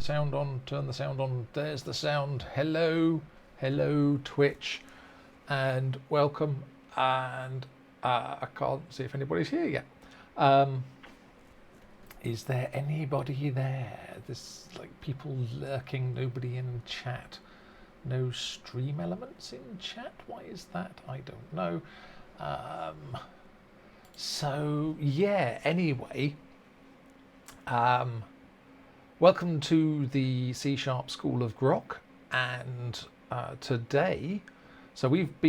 sound on, turn the sound on. There's the sound. Hello, hello, Twitch, and welcome. And I can't see if anybody's here yet. Is there anybody there? There's like people lurking, nobody in chat. No stream elements in chat. Why is that? I don't know. So yeah, anyway, welcome to the C# School of Grok, and today, so we've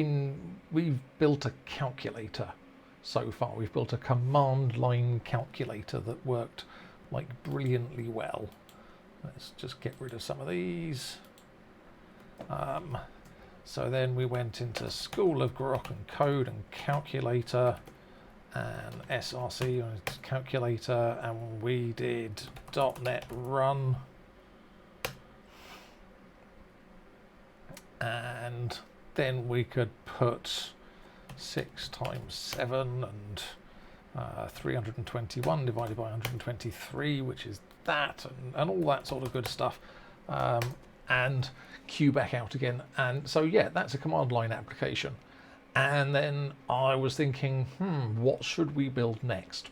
built a calculator so far. We've built a command line calculator that worked like brilliantly well. Let's just get rid of some of these. So then we went into School of Grok and Code and Calculator and SRC and Calculator, and we did .NET Run, and then we could put 6 times 7 and 321 divided by 123, which is that, and all that sort of good stuff, and Q back out again. And so yeah, that's a command line application. And then I was thinking, what should we build next?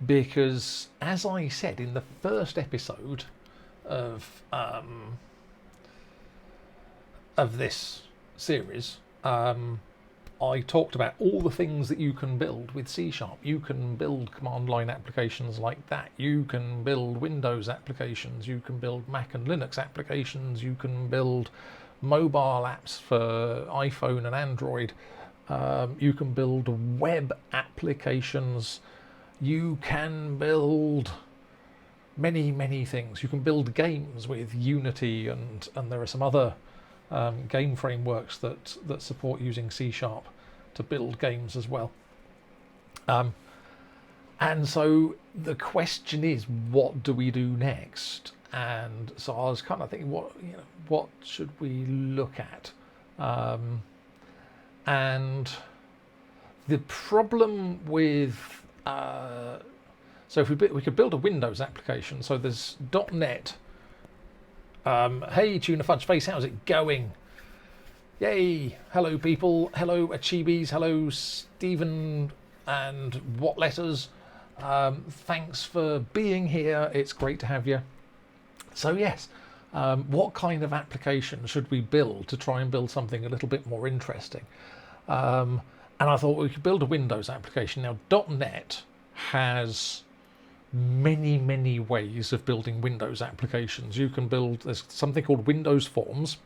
Because as I said in the first episode of this series, I talked about all the things that you can build with C#. You can build command line applications like that. You can build Windows applications. You can build Mac and Linux applications. You can build mobile apps for iPhone and Android. You can build web applications. You can build many, many things. You can build games with Unity, and there are some other game frameworks that support using C# to build games as well. And so the question is, what do we do next? And so I was kind of thinking, what should we look at? And the problem with so if we could build a Windows application. So there's .NET. Hey, Tuna Fudge Face, how's it going? Yay! Hello, people. Hello, Achibis. Hello, Stephen and What Letters. Thanks for being here. It's great to have you. So yes, what kind of application should we build to try and build something a little bit more interesting? And I thought we could build a Windows application. Now, .NET has many, many ways of building Windows applications. You can build, there's something called Windows Forms,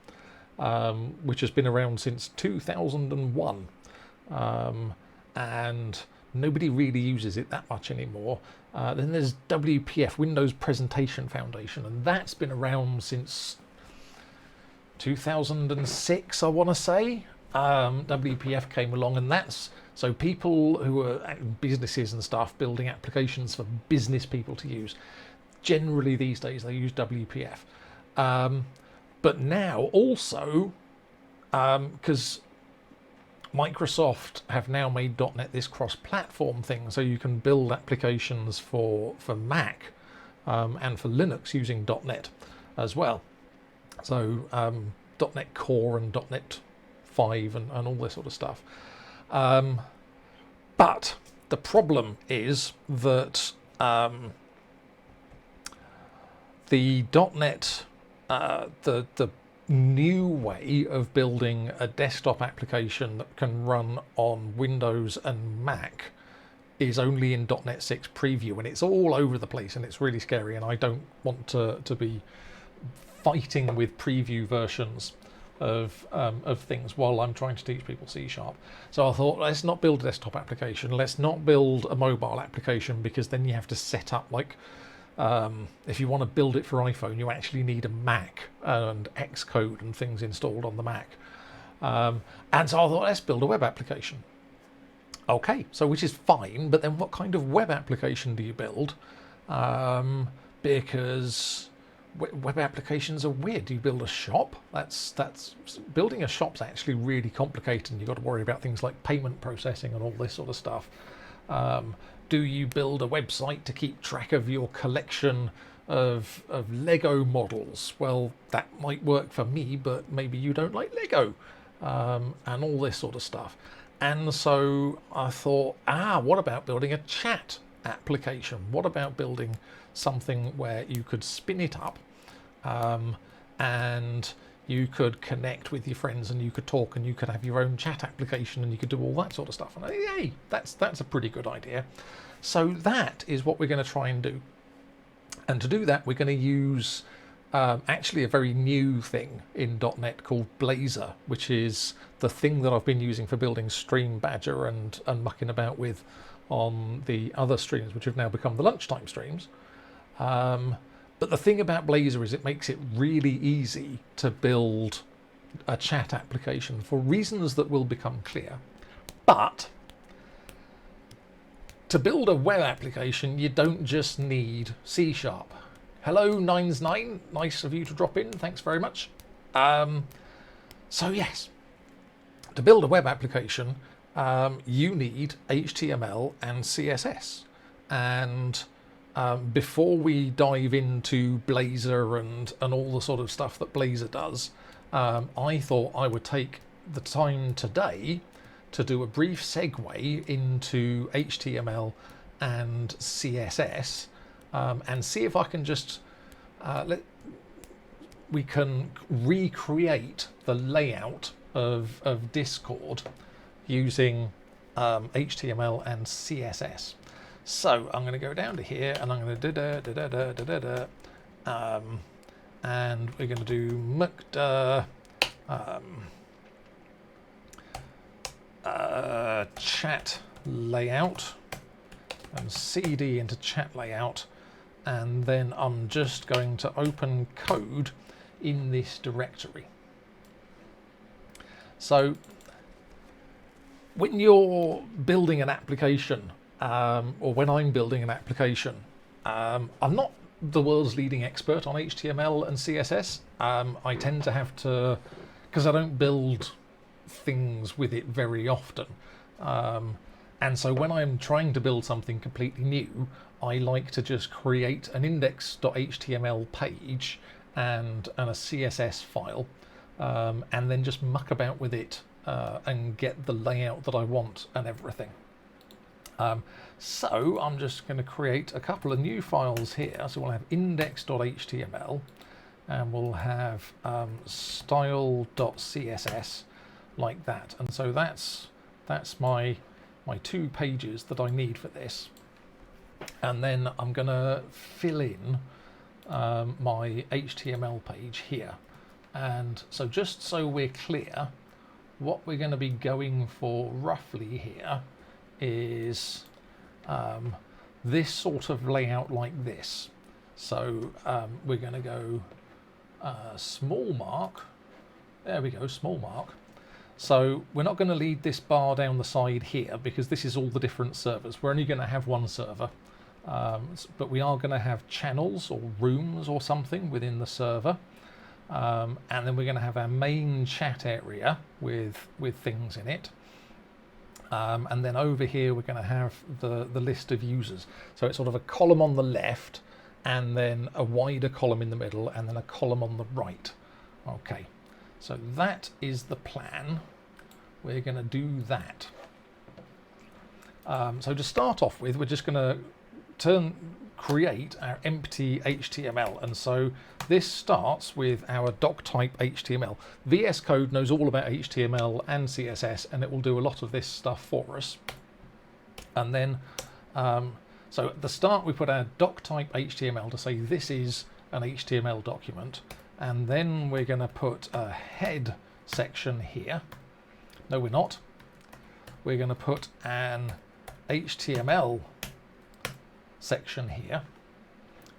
which has been around since 2001, and nobody really uses it that much anymore. Then there's WPF, Windows Presentation Foundation, and that's been around since 2006, I want to say. WPF came along, and that's so people who are businesses and stuff building applications for business people to use. Generally these days they use WPF. But now also, because Microsoft have now made .NET this cross-platform thing, so you can build applications for Mac and for Linux using .NET as well. So .NET Core and .NET 5 and all this sort of stuff. But the problem is that the .NET, the new way of building a desktop application that can run on Windows and Mac is only in .NET 6 preview, and it's all over the place, and it's really scary, and I don't want to be fighting with preview versions of things while I'm trying to teach people C#. So I thought, let's not build a desktop application, let's not build a mobile application, because then you have to set up, like, if you want to build it for iPhone, you actually need a Mac and Xcode and things installed on the Mac. And so I thought, let's build a web application. Okay, so which is fine, but then what kind of web application do you build? Because web applications are weird. Do you build a shop? That's building a shop's actually really complicated, and you've got to worry about things like payment processing and all this sort of stuff. Do you build a website to keep track of your collection of Lego models. Well, that might work for me, but maybe you don't like Lego, and all this sort of stuff. And so I thought, what about building a chat application? What about building something where you could spin it up, and you could connect with your friends, and you could talk, and you could have your own chat application, and you could do all that sort of stuff. And hey, that's a pretty good idea. So that is what we're going to try and do. And to do that, we're going to use actually a very new thing in .NET called Blazor, which is the thing that I've been using for building Stream Badger and mucking about with on the other streams, which have now become the lunchtime streams. But the thing about Blazor is it makes it really easy to build a chat application for reasons that will become clear. But to build a web application, you don't just need C#. Hello, Nines9. Nice of you to drop in. Thanks very much. So yes, to build a web application, you need HTML and CSS. And before we dive into Blazor and all the sort of stuff that Blazor does, I thought I would take the time today to do a brief segue into HTML and CSS, and see if I can just we can recreate the layout of Discord using HTML and CSS. So I'm going to go down to here, and I'm going to and we're going to do mkdir chat layout, and cd into chat layout, and then I'm just going to open code in this directory. So when you're building an application, or when I'm building an application, I'm not the world's leading expert on HTML and CSS. I tend to have to, because I don't build things with it very often, and so when I'm trying to build something completely new, I like to just create an index.html page and a CSS file, and then just muck about with it and get the layout that I want and everything. So I'm just going to create a couple of new files here. So we'll have index.html, and we'll have style.css, like that. And so that's my 2 pages that I need for this. And then I'm going to fill in my HTML page here. And so just so we're clear, what we're going to be going for roughly here is this sort of layout like this. So we're going to go small mark. There we go, small mark. So we're not going to lead this bar down the side here, because this is all the different servers. We're only going to have one server, but we are going to have channels or rooms or something within the server, and then we're going to have our main chat area with things in it, and then over here we're going to have the list of users. So it's sort of a column on the left, and then a wider column in the middle, and then a column on the right. Okay. So that is the plan. We're going to do that. So to start off with, we're just going to create our empty HTML. And so this starts with our doc-type HTML. VS Code knows all about HTML and CSS, and it will do a lot of this stuff for us. And then, so at the start, we put our doc-type HTML to say this is an HTML document. And then we're going to put a head section here. No, we're not. We're going to put an HTML section here.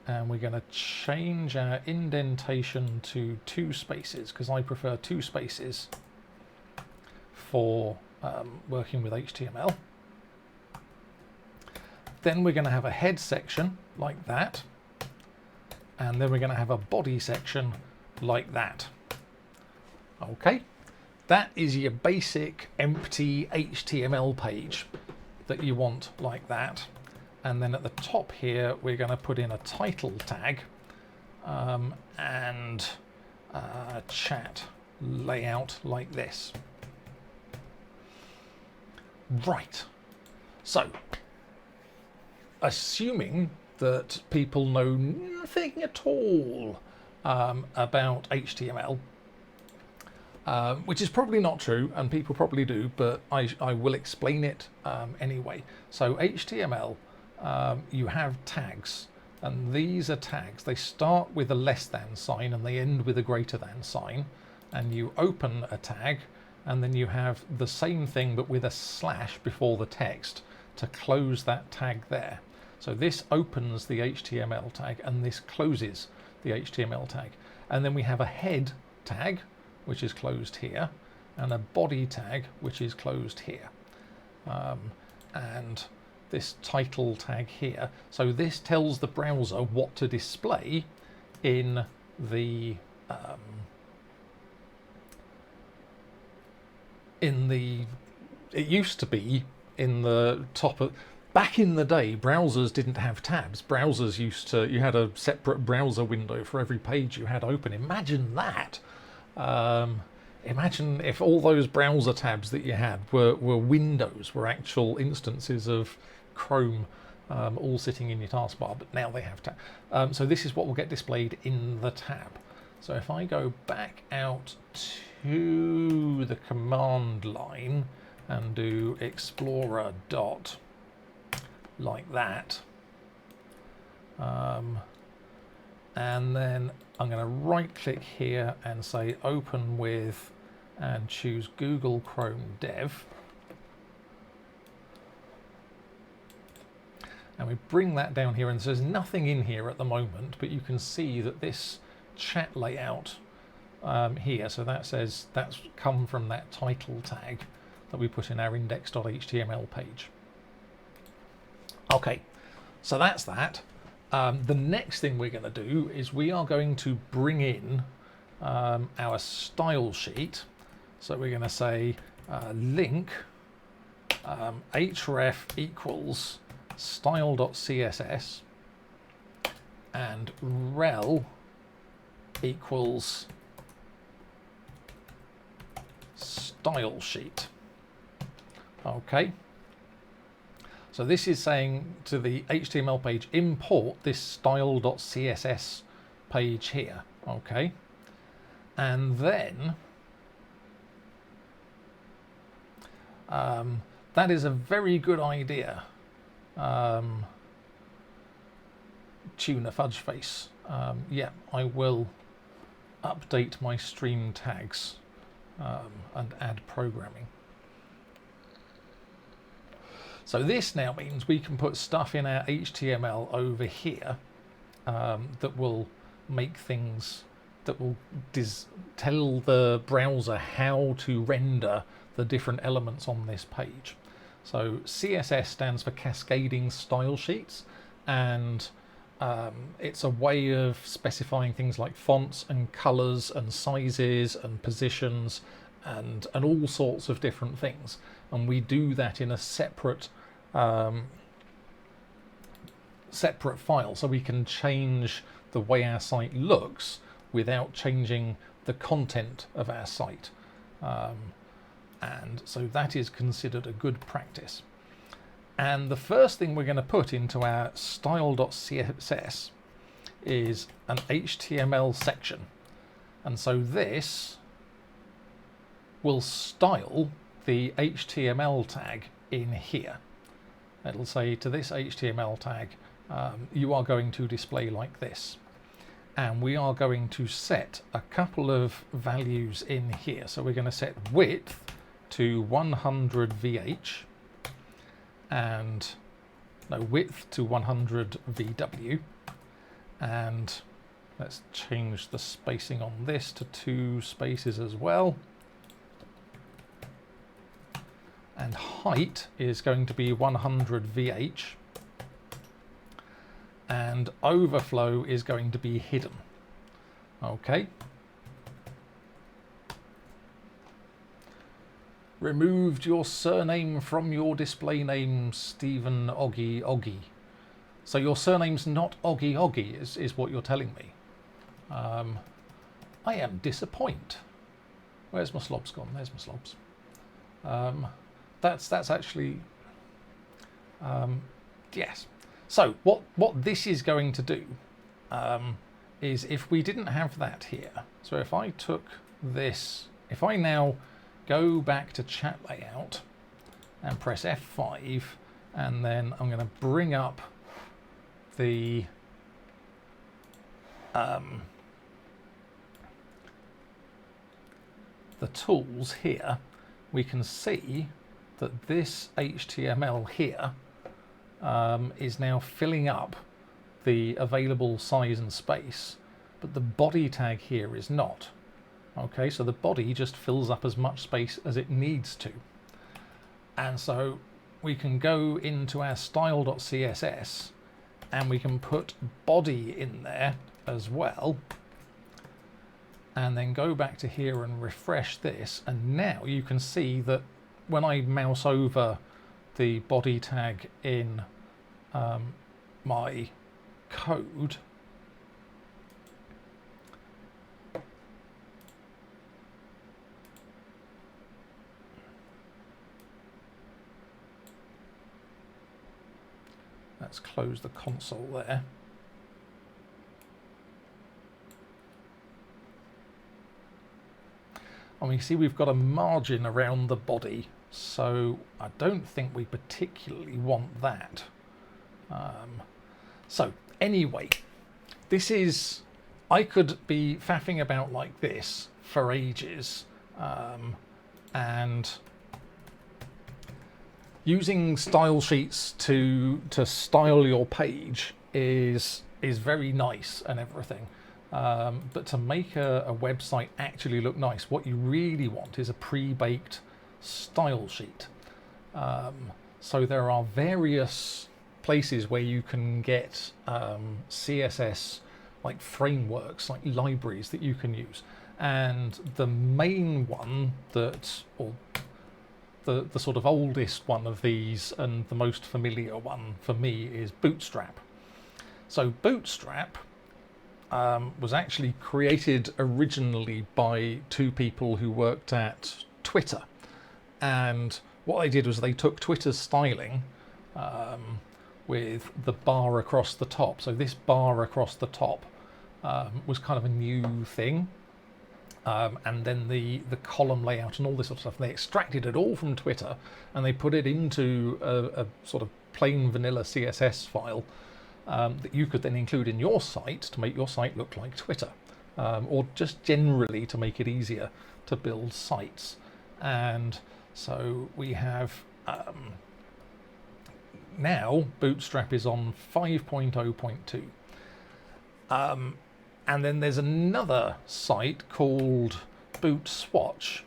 And we're going to change our indentation to 2 spaces, because I prefer 2 spaces for working with HTML. Then we're going to have a head section like that. And then we're going to have a body section like that. Okay, that is your basic empty HTML page that you want like that. And then at the top here, we're going to put in a title tag, and chat layout like this. Right, so assuming that people know nothing at all about HTML, which is probably not true, and people probably do, but I will explain it anyway. So HTML, you have tags, and these are tags. They start with a less than sign and they end with a greater than sign, and you open a tag, and then you have the same thing but with a slash before the text to close that tag there. So this opens the HTML tag and this closes the HTML tag. And then we have a head tag, which is closed here, and a body tag, which is closed here. And this title tag here. So this tells the browser what to display in the it used to be in the top of, back in the day, browsers didn't have tabs. Browsers you had a separate browser window for every page you had open. Imagine that. Imagine if all those browser tabs that you had were windows, were actual instances of Chrome, all sitting in your taskbar, but now they have tabs. So this is what will get displayed in the tab. So if I go back out to the command line and do explorer dot like that, and then I'm going to right click here and say open with, and choose Google Chrome Dev, and we bring that down here, and there's nothing in here at the moment, but you can see that this chat layout here, so that says that's come from that title tag that we put in our index.html page. Okay, so that's that. The next thing we're going to do is we are going to bring in our style sheet. So we're going to say link href equals style.css and rel equals style sheet. Okay. So this is saying to the HTML page, import this style.css page here, okay? And then that is a very good idea. Tuna fudge face. Yeah, I will update my stream tags and add programming. So this now means we can put stuff in our HTML over here that will make things, that will tell the browser how to render the different elements on this page. So CSS stands for cascading style sheets, and it's a way of specifying things like fonts and colors and sizes and positions and all sorts of different things. And we do that in a separate separate file, so we can change the way our site looks without changing the content of our site. And so that is considered a good practice. And the first thing we're going to put into our style.css is an HTML section. And so this will style the HTML tag in here. It'll say to this HTML tag, you are going to display like this. And we are going to set a couple of values in here. So we're going to set width to 100 VH and width to 100 VW, and let's change the spacing on this to 2 spaces as well. And height is going to be 100 VH, and overflow is going to be hidden. Okay. Removed your surname from your display name, Stephen Oggy Oggy. So your surname's not Oggy Oggy, is what you're telling me. I am disappointed. Where's my slobs gone? There's my slobs. That's actually yes. So what this is going to do is, if we didn't have that here, so if I took this, if I now go back to chat layout and press F5, and then I'm going to bring up the tools here, we can see that this HTML here is now filling up the available size and space, but the body tag here is not. Okay, so the body just fills up as much space as it needs to. And so we can go into our style.css and we can put body in there as well, and then go back to here and refresh this, and now you can see that when I mouse over the body tag in my code, let's close the console there. And we see we've got a margin around the body, so I don't think we particularly want that. So anyway, this is, I could be faffing about like this for ages, and using style sheets to style your page is very nice and everything. But to make a website actually look nice, what you really want is a pre-baked style sheet. So there are various places where you can get CSS like frameworks, like libraries that you can use. And the main one that, or the sort of oldest one of these and the most familiar one for me, is Bootstrap. So Bootstrap was actually created originally by two people who worked at Twitter, and what they did was they took Twitter's styling with the bar across the top. So this bar across the top was kind of a new thing, and then the column layout and all this sort of stuff, they extracted it all from Twitter and they put it into a sort of plain vanilla CSS file that you could then include in your site to make your site look like Twitter, or just generally to make it easier to build sites. And so we have now Bootstrap is on 5.0.2, and then there's another site called Bootswatch,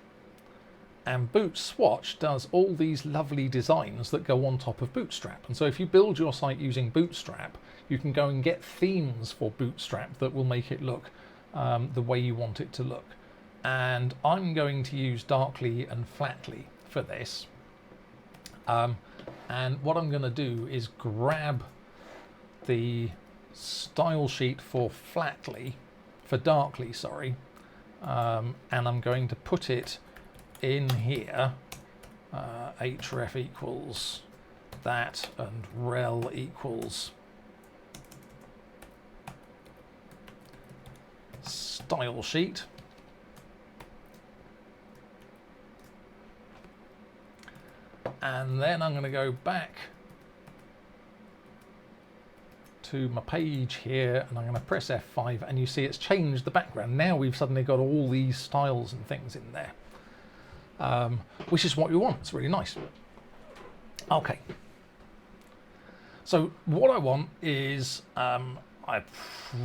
and Bootswatch does all these lovely designs that go on top of Bootstrap. And so if you build your site using Bootstrap, you can go and get themes for Bootstrap that will make it look the way you want it to look. And I'm going to use Darkly and Flatly for this. And what I'm going to do is grab the style sheet for Darkly, sorry, and I'm going to put it in here, href equals that and rel equals style sheet. And then I'm going to go back to my page here and I'm going to press F5, and you see it's changed the background. Now we've suddenly got all these styles and things in there, which is what we want. It's really nice. Okay. So what I want is I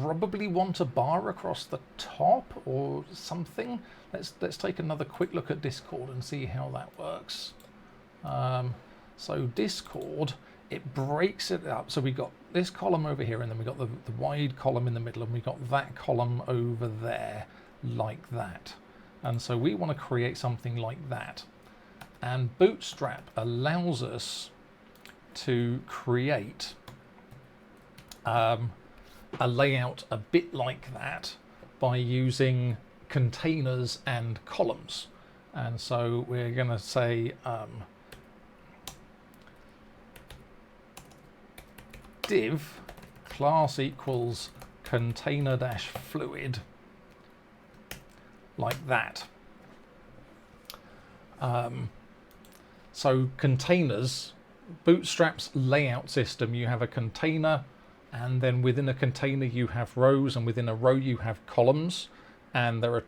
probably want a bar across the top or something. Let's take another quick look at Discord and see how that works. So Discord, it breaks it up. So we got this column over here, and then we got the wide column in the middle, and we got that column over there like that. And so we want to create something like that. And Bootstrap allows us to create a layout a bit like that, by using containers and columns. And so we're going to say div class equals container dash fluid, like that. So containers, Bootstrap's layout system, you have a container, and then within a container you have rows, and within a row you have columns, and there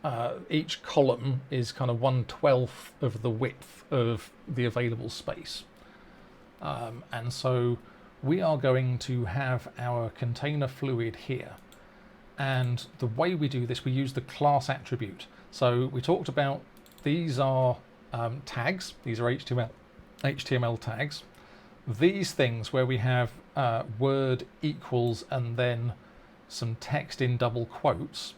are each column is kind of 1/12 of the width of the available space. And so we are going to have our container fluid here. And the way we do this, we use the class attribute. So we talked about these are tags. These are HTML tags. These things where we have word equals and then some text in double quotes,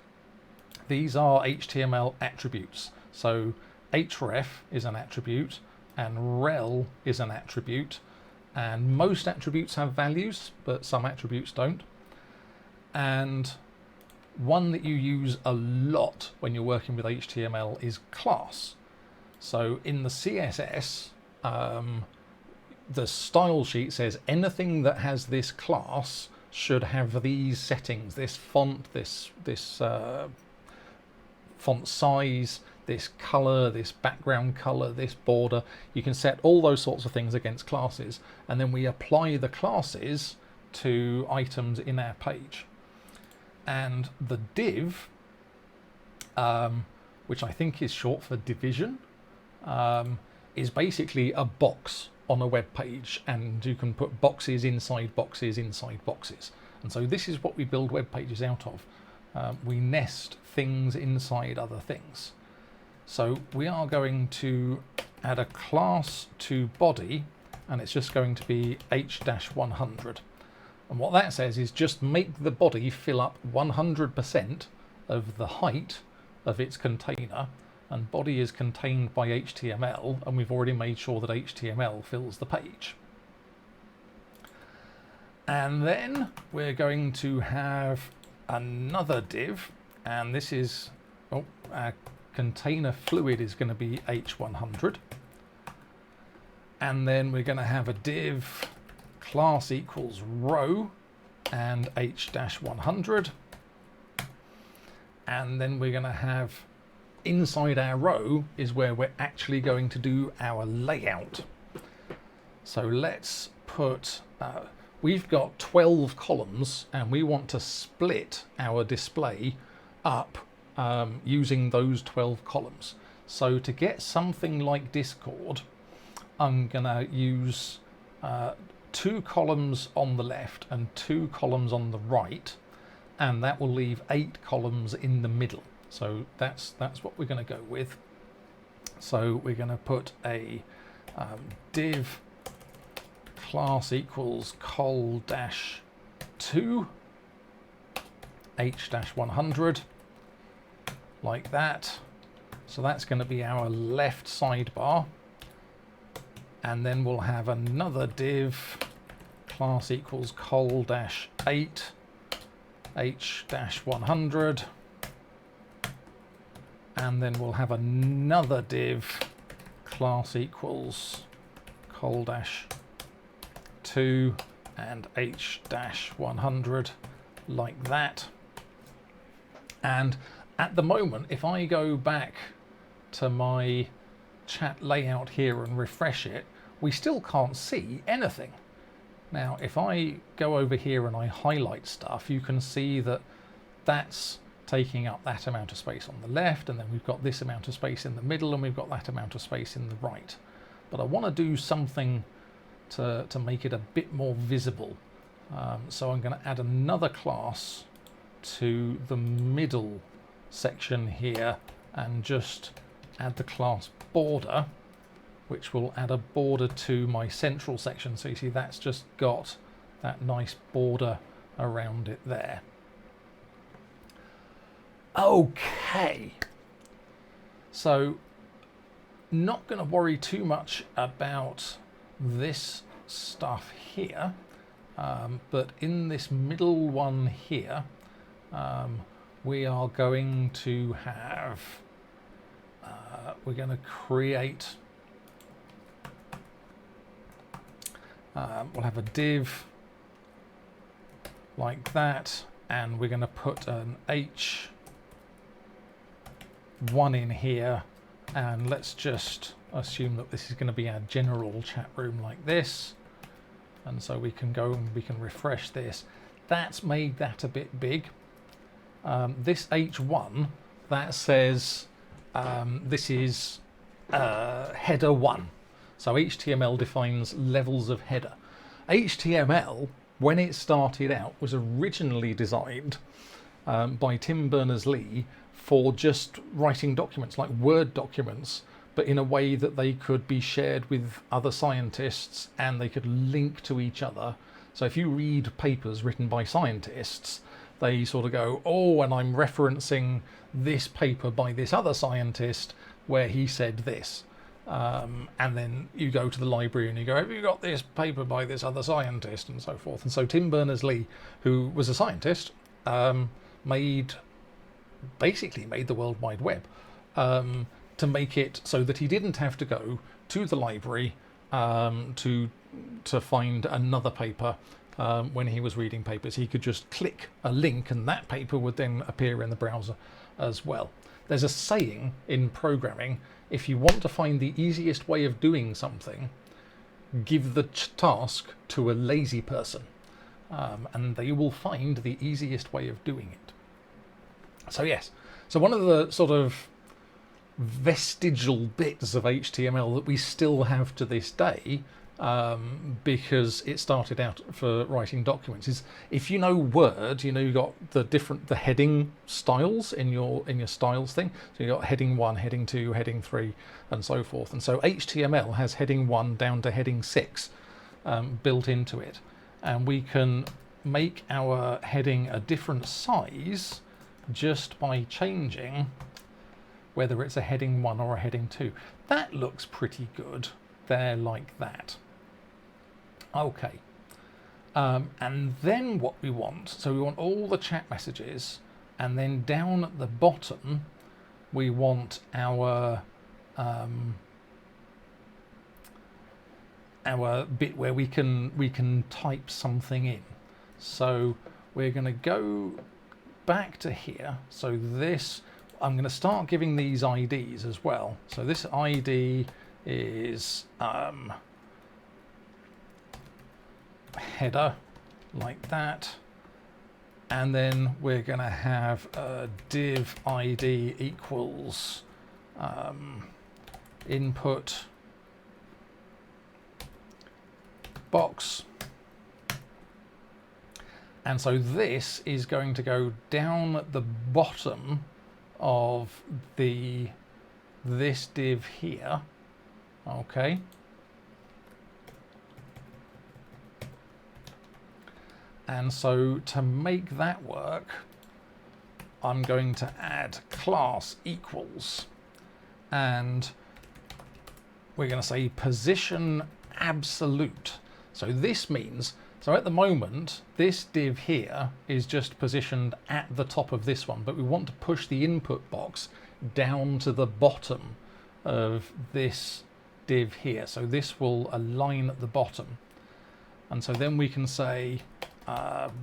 these are HTML attributes. So href is an attribute and rel is an attribute, and most attributes have values, but some attributes don't. And one that you use a lot when you're working with HTML is class. So in the CSS, the style sheet says anything that has this class should have these settings: this font, this font size, this color, this background color, this border. You can set all those sorts of things against classes, and then we apply the classes to items in our page. And the div, which I think is short for division, is basically a box on a web page, and you can put boxes inside boxes inside boxes. And so this is what we build web pages out of. We nest things inside other things. So we are going to add a class to body, and it's just going to be h-100. And what that says is just make the body fill up 100% of the height of its container, and body is contained by HTML, and we've already made sure that HTML fills the page. And then we're going to have another div, and this is, our container fluid is going to be h100. And then we're going to have a div class equals row and h-100. And then we're going to have inside our row is where we're actually going to do our layout. So let's put, we've got 12 columns and we want to split our display up using those 12 columns. So to get something like Discord, I'm going to use 2 columns on the left and 2 columns on the right, and that will leave 8 columns in the middle. So that's what we're going to go with. So we're going to put a div class equals col-2 h-100, like that. So that's going to be our left sidebar. And then we'll have another div class equals col-8 h-100. And then we'll have another div class equals col-2 and h-100, like that. And at the moment, if I go back to my chat layout here and refresh it, we still can't see anything. Now, if I go over here and I highlight stuff, you can see that that's taking up that amount of space on the left, and then we've got this amount of space in the middle, and we've got that amount of space in the right. But I want to do something to make it a bit more visible. So I'm going to add another class to the middle section here and just add the class border, which will add a border to my central section. So you see that's just got that nice border around it there. Okay, so not going to worry too much about this stuff here, but in this middle one here, we are going to have, we're going to create, we'll have a div like that, and we're going to put an H1 in here, and let's just assume that this is going to be our general chat room like this. And so we can go and we can refresh this. That's made that a bit big. This H1, that says this is header 1. So HTML defines levels of header. HTML, when it started out, was originally designed by Tim Berners-Lee for just writing documents, like Word documents, but in a way that they could be shared with other scientists and they could link to each other. So if you read papers written by scientists, they sort of go, oh, and I'm referencing this paper by this other scientist where he said this. And then you go to the library and you go, have you got this paper by this other scientist, and so forth. And so Tim Berners-Lee, who was a scientist, basically made the World Wide Web. To make it so that he didn't have to go to the library to find another paper when he was reading papers. He could just click a link and that paper would then appear in the browser as well. There's a saying in programming, if you want to find the easiest way of doing something, give the task to a lazy person, and they will find the easiest way of doing it. So yes, so one of the sort of vestigial bits of HTML that we still have to this day, because it started out for writing documents, is if you know Word, you know you've got the heading styles in your styles thing. So you've got heading 1, heading 2, heading 3, and so forth. And so HTML has heading 1 down to heading 6 built into it, and we can make our heading a different size just by changing whether it's a heading 1 or a heading 2. That looks pretty good there, like that. Okay. And then what we want, so we want all the chat messages, and then down at the bottom we want our bit where we can type something in. So we're going to go back to here. So this, I'm going to start giving these IDs as well. So this ID is header, like that. And then we're going to have a div ID equals input box. And so this is going to go down at the bottom of this div here. Okay. And so to make that work, I'm going to add class equals, and we're going to say position absolute. So this means, so at the moment, this div here is just positioned at the top of this one, but we want to push the input box down to the bottom of this div here. So this will align at the bottom. And so then we can say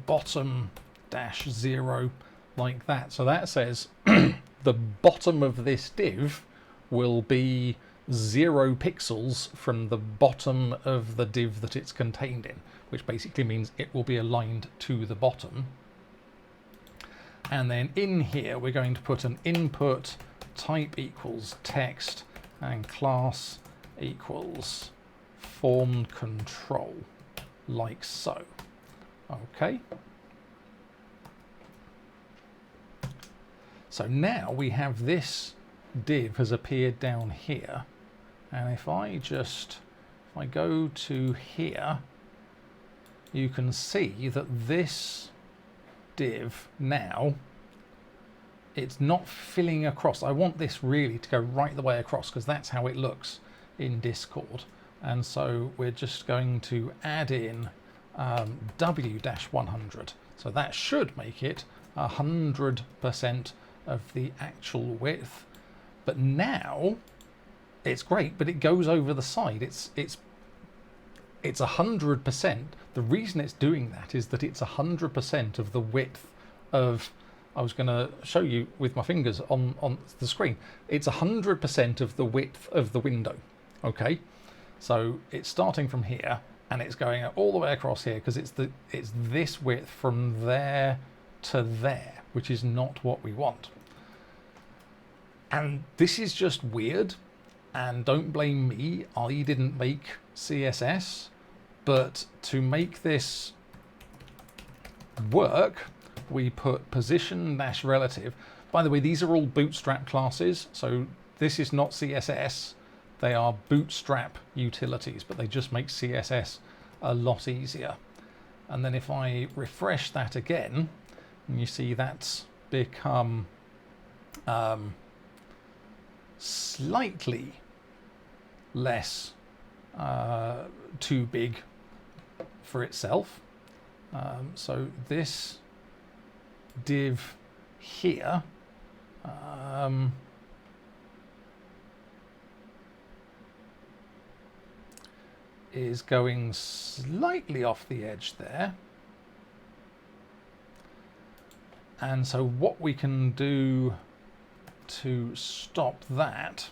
bottom -0, like that. So that says the bottom of this div will be 0 pixels from the bottom of the div that it's contained in, which basically means it will be aligned to the bottom. And then in here we're going to put an input type equals text and class equals form control, like so. Okay. So now we have this div has appeared down here, and if I go to here, you can see that this div now, it's not filling across. I want this really to go right the way across, because that's how it looks in Discord. And so we're just going to add in W-100. So that should make it 100% of the actual width. But now it's great, but it goes over the side. It's 100%. The reason it's doing that is that it's 100% of the width of, I was going to show you with my fingers on the screen. It's 100% of the width of the window. Okay, so it's starting from here and it's going all the way across here because it's this width from there to there, which is not what we want. And this is just weird, and don't blame me, I didn't make CSS, but to make this work, we put position-relative. By the way, these are all Bootstrap classes, so this is not CSS. They are Bootstrap utilities, but they just make CSS a lot easier. And then if I refresh that again, and you see that's become slightly less too big for itself. So this div here is going slightly off the edge there. And so what we can do to stop that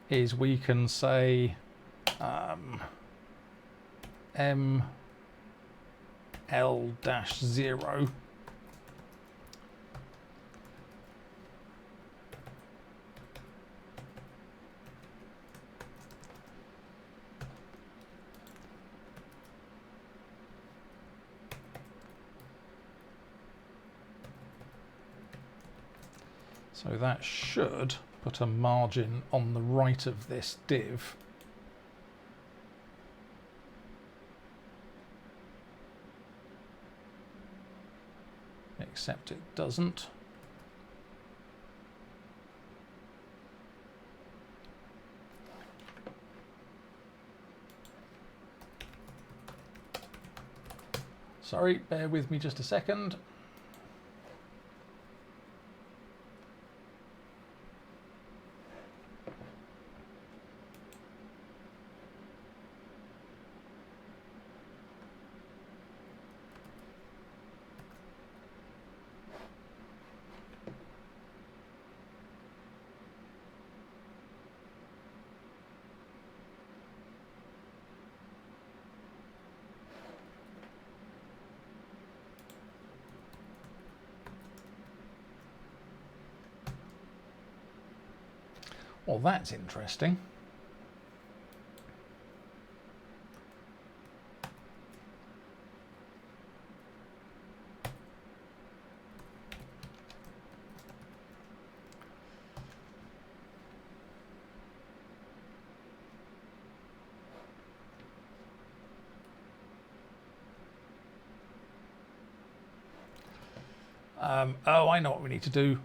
is we can say ML-0 so that should put a margin on the right of this div. Except it doesn't. Sorry, bear with me just a second. Well, that's interesting. Oh, I know what we need to do.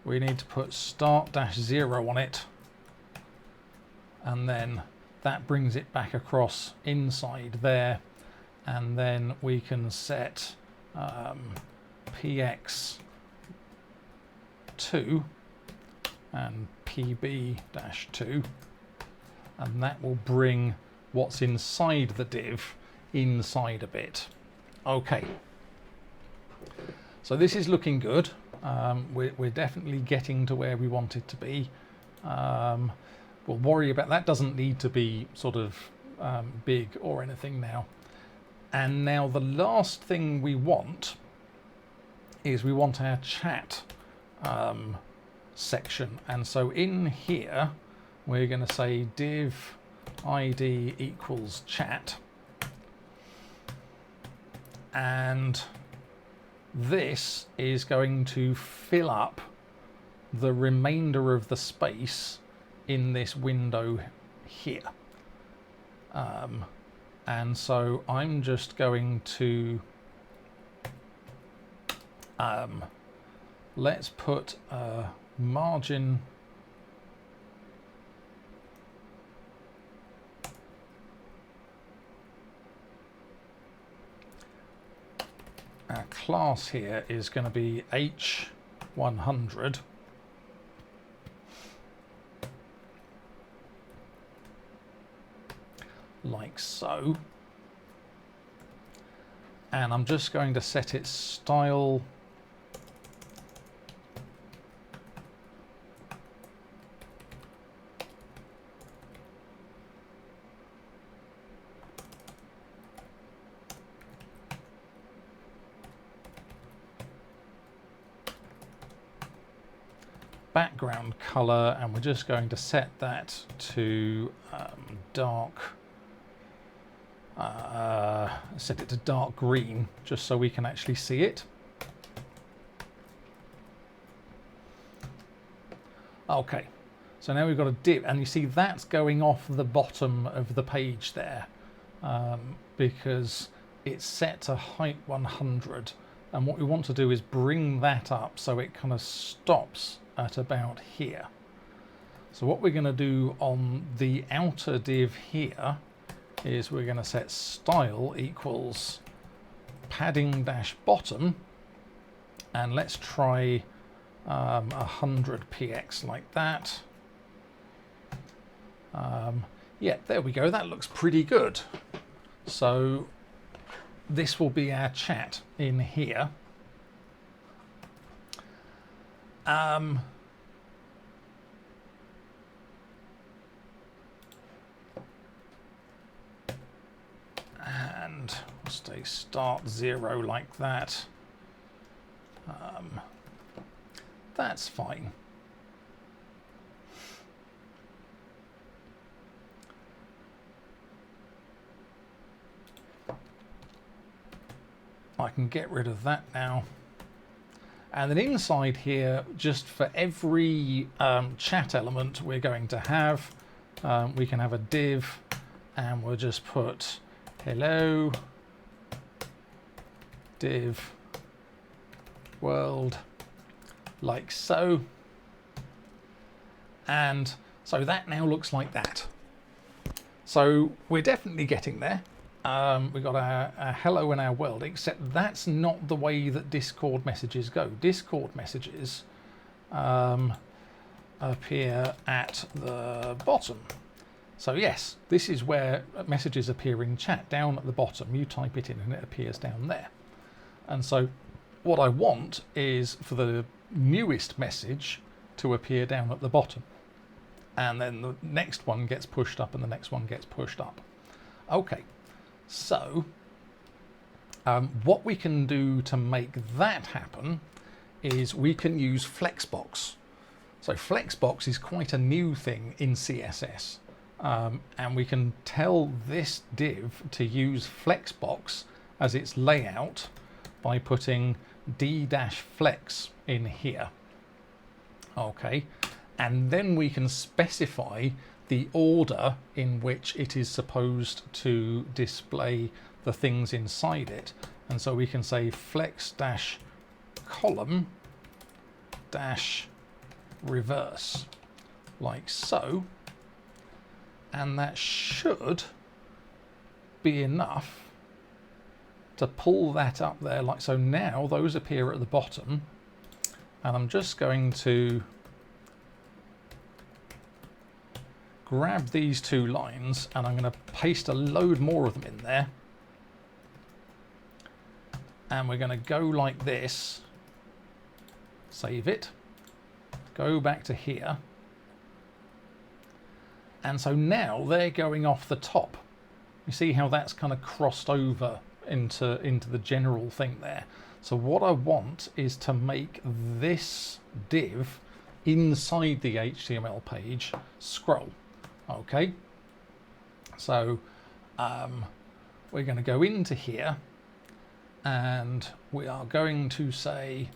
We need to put start-0 on it, and then that brings it back across inside there, and then we can set px2 and pb-2, and that will bring what's inside the div inside a bit. Okay, so this is looking good. We're definitely getting to where we want it to be. We'll worry about that. Doesn't need to be sort of big or anything now. And now the last thing we want is we want our chat section. And so in here, we're going to say div id equals chat. And this is going to fill up the remainder of the space in this window here. And so I'm just going to let's put a margin our class here is going to be H100. Like so. And I'm just going to set its style background color, and we're just going to set that to dark. Set it to dark green just so we can actually see it. Okay, so now we've got a div, and you see that's going off the bottom of the page there because it's set to height 100, and what we want to do is bring that up so it kind of stops at about here. So what we're going to do on the outer div here is we're going to set style equals padding dash bottom, and let's try 100 px like that. Yeah, there we go. That looks pretty good. So this will be our chat in here. And we'll stay start 0 like that. That's fine. I can get rid of that now. And then inside here, just for every chat element we're going to have, we can have a div, and we'll just put hello div world like so. And so that now looks like that. So we're definitely getting there. We've got our hello and our world, except that's not the way that Discord messages go. Discord messages appear at the bottom. So yes, this is where messages appear in chat, down at the bottom. You type it in and it appears down there. And so what I want is for the newest message to appear down at the bottom. And then the next one gets pushed up and the next one gets pushed up. Okay. So what we can do to make that happen is we can use Flexbox. So Flexbox is quite a new thing in CSS, and we can tell this div to use Flexbox as its layout by putting d-flex in here. Okay, and then we can specify the order in which it is supposed to display the things inside it. And so we can say flex dash column dash reverse like so, and that should be enough to pull that up there like so. Now those appear at the bottom, and I'm just going to grab these two lines and I'm going to paste a load more of them in there, and we're going to go like this, save it, go back to here, and so now they're going off the top. You see how that's kind of crossed over into the general thing there. So what I want is to make this div inside the HTML page scroll. Okay, so we're going to go into here and we are going to say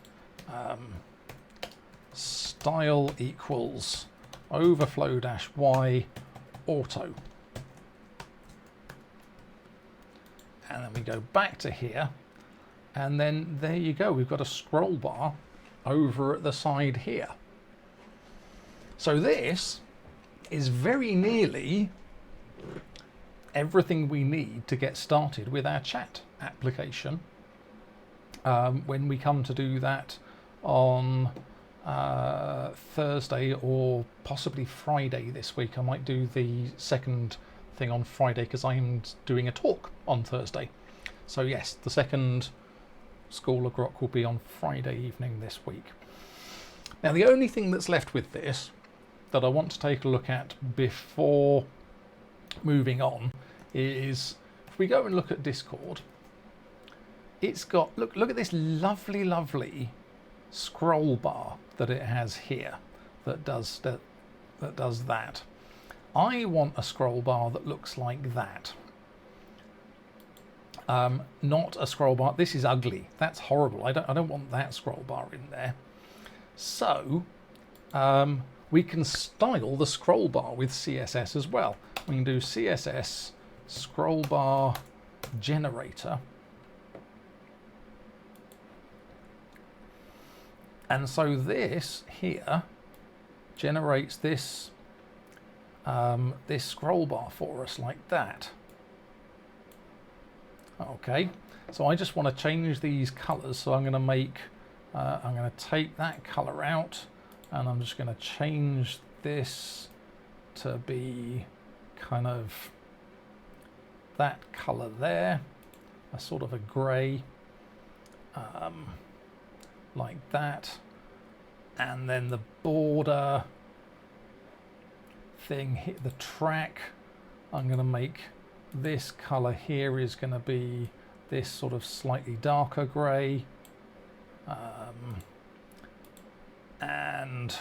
style equals overflow dash y auto, and then we go back to here, and then there you go, we've got a scroll bar over at the side here. So this is very nearly everything we need to get started with our chat application. When we come to do that on Thursday or possibly Friday this week, I might do the second thing on Friday because I am doing a talk on Thursday. So yes, the second School of Grok will be on Friday evening this week. Now the only thing that's left with this that I want to take a look at before moving on is if we go and look at Discord, it's got, look at this lovely scroll bar that it has here that does that. I want a scroll bar that looks like that. Not a scroll bar. This is ugly. That's horrible. I don't want that scroll bar in there. So we can style the scroll bar with CSS as well. We can do CSS scroll bar generator. And so this here generates this this scroll bar for us like that. Okay, so I just want to change these colors. So I'm going to make, I'm going to take that color out, and I'm just going to change this to be kind of that color there, a sort of a gray, like that. And then the border thing, hit the track, I'm going to make this color here is going to be this sort of slightly darker gray, and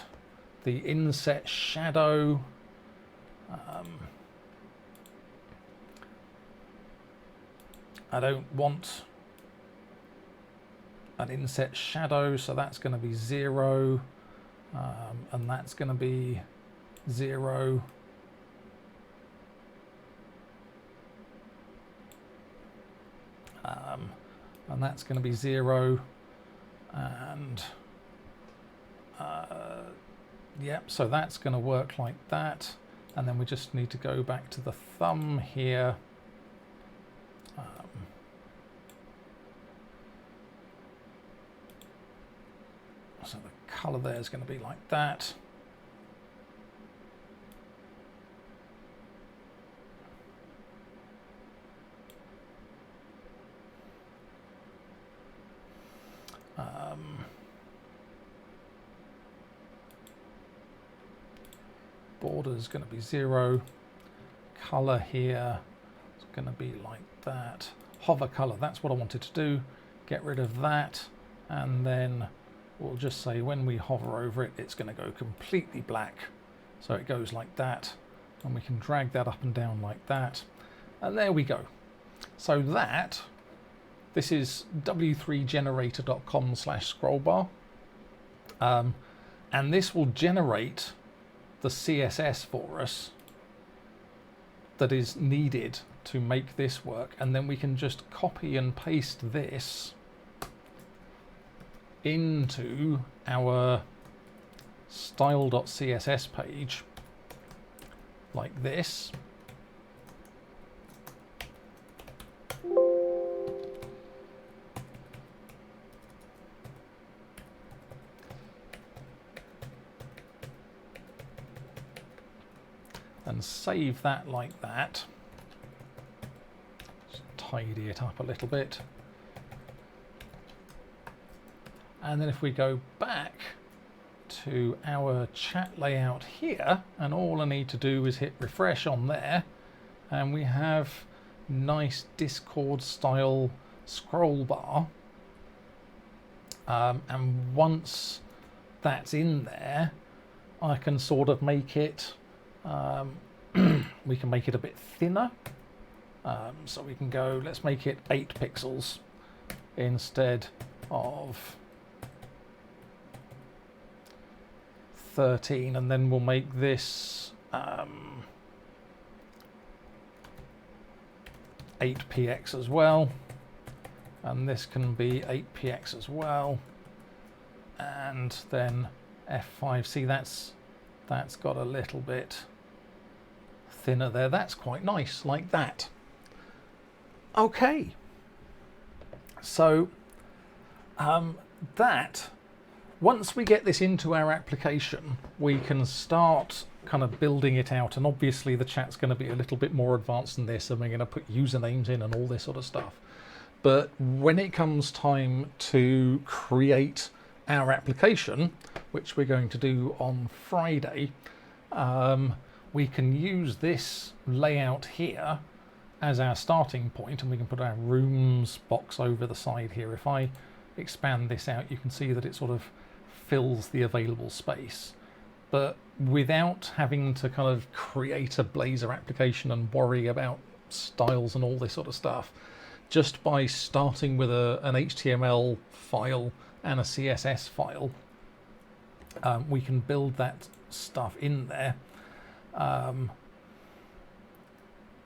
the inset shadow, I don't want an inset shadow, so that's going to be 0, and that's going to be 0. And that's going to be 0, and yep, so that's going to work like that. And then we just need to go back to the thumb here. So the color there is going to be like that. Border is going to be 0. Color here is going to be like that. Hover color, that's what I wanted to do. Get rid of that, and then we'll just say when we hover over it, it's going to go completely black. So it goes like that, and we can drag that up and down like that. And there we go. So that, this is w3generator.com/scrollbar. And this will generate the CSS for us that is needed to make this work. And then we can just copy and paste this into our style.css page like this. And save that like that. Just tidy it up a little bit. And then if we go back to our chat layout here, and all I need to do is hit refresh on there, and we have nice Discord style scroll bar. And once that's in there, I can sort of make it, we can make it a bit thinner. So we can go, let's make it 8 pixels instead of 13, and then we'll make this 8px as well, and this can be 8px as well, and then F5. See, that's got a little bit thinner there. That's quite nice, like that. Okay, so That, once we get this into our application, we can start kind of building it out. And obviously the chat's going to be a little bit more advanced than this, and we're going to put usernames in and all this sort of stuff. But when it comes time to create our application, which we're going to do on Friday, we can use this layout here as our starting point, and we can put our rooms box over the side here. If I expand this out, you can see that it sort of fills the available space, but without having to kind of create a Blazor application and worry about styles and all this sort of stuff. Just by starting with an HTML file and a CSS file, we can build that stuff in there.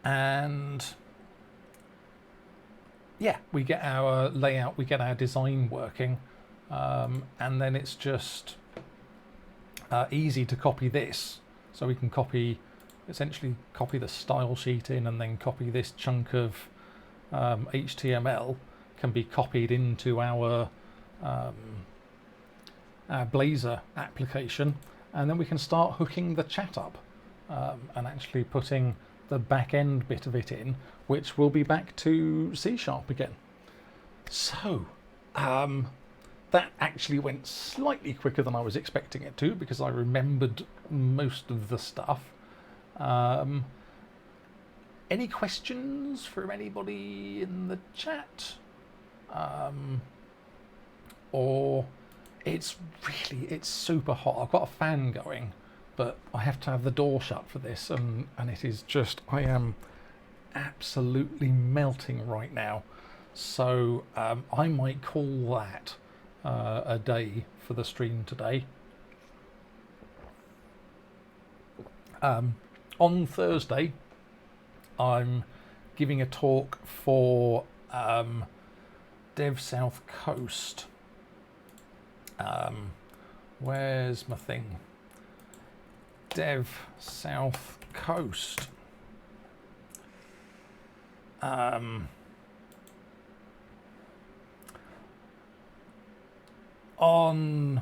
And yeah, we get our layout, we get our design working, and then it's just easy to copy this. So we can essentially copy the style sheet in, and then copy this chunk of HTML can be copied into our Blazor application, and then we can start hooking the chat up and actually putting the back end bit of it in, which will be back to C# again. So that actually went slightly quicker than I was expecting it to, because I remembered most of the stuff. Any questions from anybody in the chat? Or it's super hot. I've got a fan going, but I have to have the door shut for this, and it is just, I am absolutely melting right now. So I might call that a day for the stream today. On Thursday, I'm giving a talk for Dev South Coast. Where's my thing? Dev South Coast. On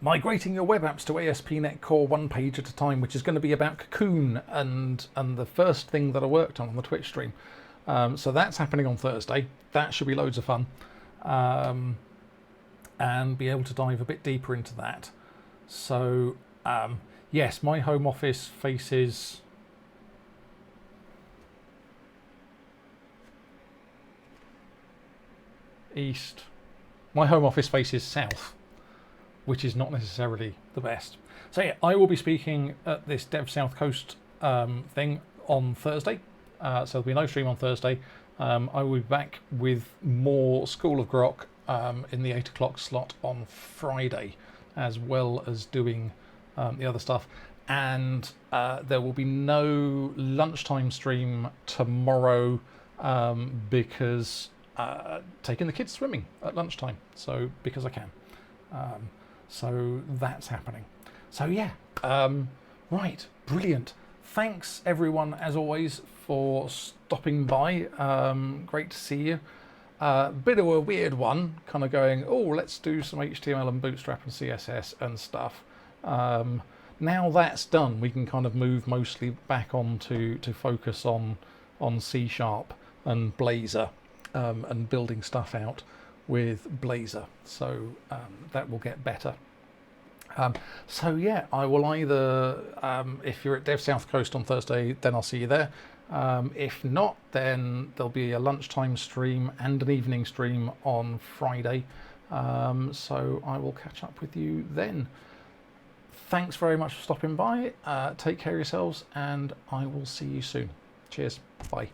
migrating your web apps to ASP.NET Core one page at a time, which is going to be about Cocoon and the first thing that I worked on the Twitch stream. So that's happening on Thursday. That should be loads of fun. And be able to dive a bit deeper into that. So yes, my home office faces east. My home office faces south, which is not necessarily the best. So yeah, I will be speaking at this Dev South Coast thing on Thursday. So there'll be no stream on Thursday. I will be back with more School of Grok in the 8 o'clock slot on Friday, as well as doing the other stuff. And there will be no lunchtime stream tomorrow because taking the kids swimming at lunchtime. So because I can. So that's happening. So yeah, right, brilliant. Thanks everyone, as always, for stopping by. Great to see you. Bit of a weird one, kind of going, oh, let's do some HTML and Bootstrap and CSS and stuff. Now that's done, we can kind of move mostly back on to focus on C# and Blazor and building stuff out with Blazor. So that will get better. So yeah, I will either, if you're at Dev South Coast on Thursday, then I'll see you there. If not, then there'll be a lunchtime stream and an evening stream on Friday. So I will catch up with you then. Thanks very much for stopping by. Take care of yourselves, and I will see you soon. Cheers. Bye.